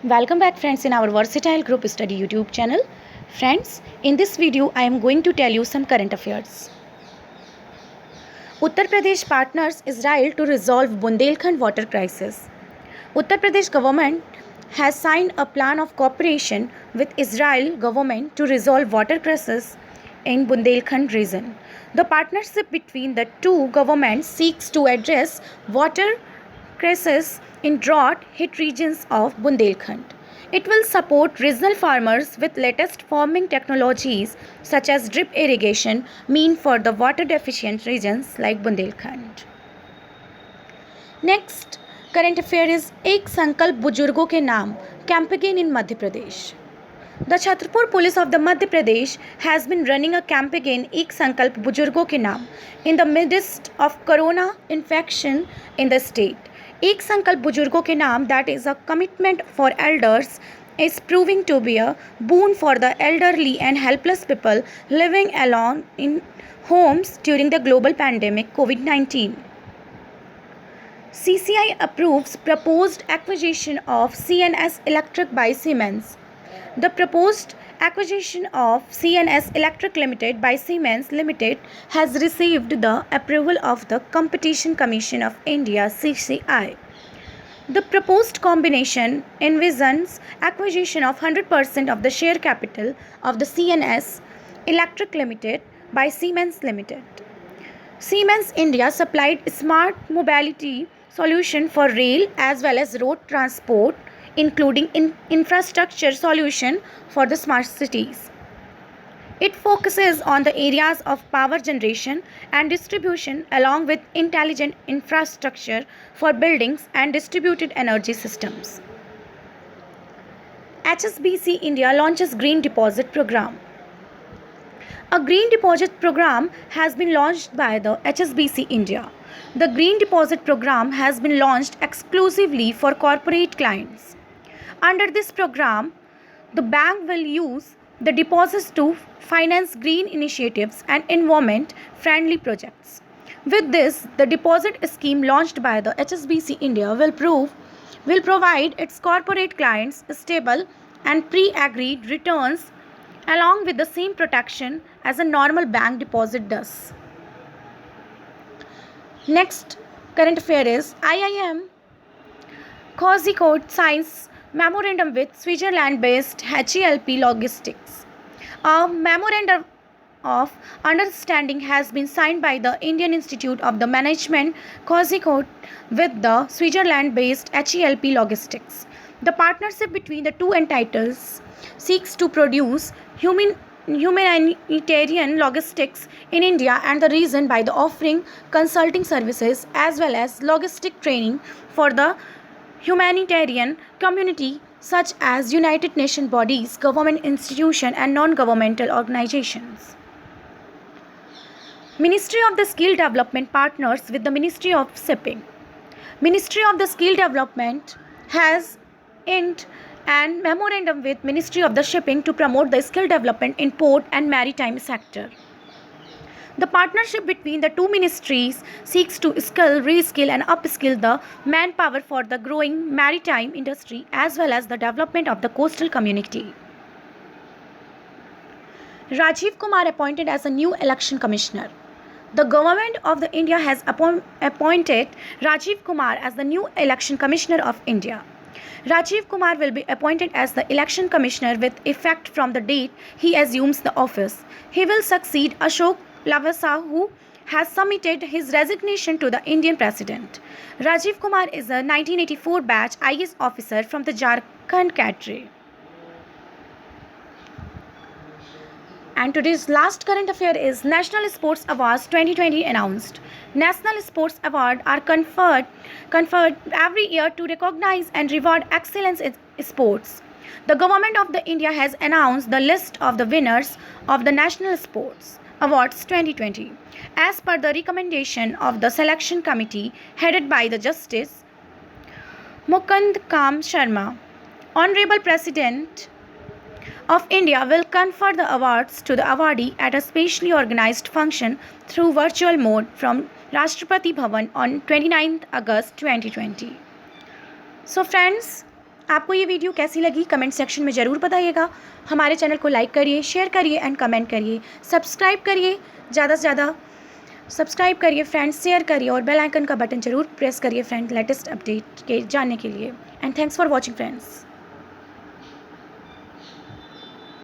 Welcome back friends in our versatile group study YouTube channel. Friends, in this video I am going to tell you some current affairs. Uttar Pradesh partners Israel to resolve Bundelkhand water crisis. Uttar Pradesh government has signed a plan of cooperation with Israel government to resolve water crisis in Bundelkhand region. The partnership between the two governments seeks to address water crisis in drought-hit regions of Bundelkhand. It will support regional farmers with latest farming technologies such as drip irrigation meant for the water-deficient regions like Bundelkhand. Next, current affair is एक संकल्प बुजुर्गों के नाम campaign in Madhya Pradesh. The Chhatarpur Police of the Madhya Pradesh has been running a campaign Ek Sankalp Bujurgo Ke Naam in the midst of corona infection in the state. Ek Sankalp Bujurgo Ke Naam, that is a commitment for elders, is proving to be a boon for the elderly and helpless people living alone in homes during the global pandemic COVID-19. CCI approves proposed acquisition of CNS Electric by Siemens. The proposed acquisition of CNS Electric Limited by Siemens Limited has received the approval of the Competition Commission of India (CCI). The proposed combination envisions acquisition of 100% of the share capital of the CNS Electric Limited by Siemens Limited. Siemens India supplied smart mobility solution for rail as well as road transport, including infrastructure solution for the smart cities. It focuses on the areas of power generation and distribution along with intelligent infrastructure for buildings and distributed energy systems. HSBC India launches Green Deposit Program. A Green Deposit Program has been launched by the HSBC India. The Green Deposit Program has been launched exclusively for corporate clients. Under this program, the bank will use the deposits to finance green initiatives and environment-friendly projects. With this, the deposit scheme launched by the HSBC India will provide its corporate clients stable and pre-agreed returns along with the same protection as a normal bank deposit does. Next current affair is IIM Kozhikode signs memorandum with Switzerland-based HELP Logistics. A memorandum of understanding has been signed by the Indian Institute of the Management Kozhikode with the Switzerland-based HELP Logistics. The partnership between the two entities seeks to produce humanitarian logistics in India and the region by the offering consulting services as well as logistic training for the humanitarian community such as United Nations bodies, government institutions and non-governmental organizations. Ministry of the Skill Development partners with the Ministry of Shipping. Ministry of the Skill Development has inked and memorandum with Ministry of the Shipping to promote the skill development in port and maritime sector. The partnership between the two ministries seeks to skill, reskill and upskill the manpower for the growing maritime industry as well as the development of the coastal community. Rajiv Kumar appointed as a new election commissioner. The government of the India has appointed Rajiv Kumar as the new election commissioner of India. Rajiv Kumar will be appointed as the election commissioner with effect from the date he assumes the office. He will succeed Ashok Lavasa, who has submitted his resignation to the Indian president. Rajiv Kumar is a 1984 batch IAS officer from the Jharkhand cadre. And today's last current affair is National Sports Awards 2020 announced. National Sports Awards are conferred every year to recognize and reward excellence in sports. The government of the India has announced the list of the winners of the National Sports Awards 2020 as per the recommendation of the selection committee headed by the Justice Mukund Kam Sharma. Honorable President of India will confer the awards to the awardee at a specially organized function through virtual mode from Rashtrapati Bhavan on 29th August 2020. So friends, आपको ये video कैसी लगी comment section में ज़रूर बताइएगा। हमारे channel को like करिए, शेयर करिए एंड कमेंट करिए। सब्सक्राइब करिए, ज़्यादा से ज़्यादा सब्सक्राइब करिए फ्रेंड्स, शेयर करिए और बेल आइकन का बटन ज़रूर प्रेस करिए फ्रेंड लेटेस्ट अपडेट के जानने के लिए। And thanks for watching friends.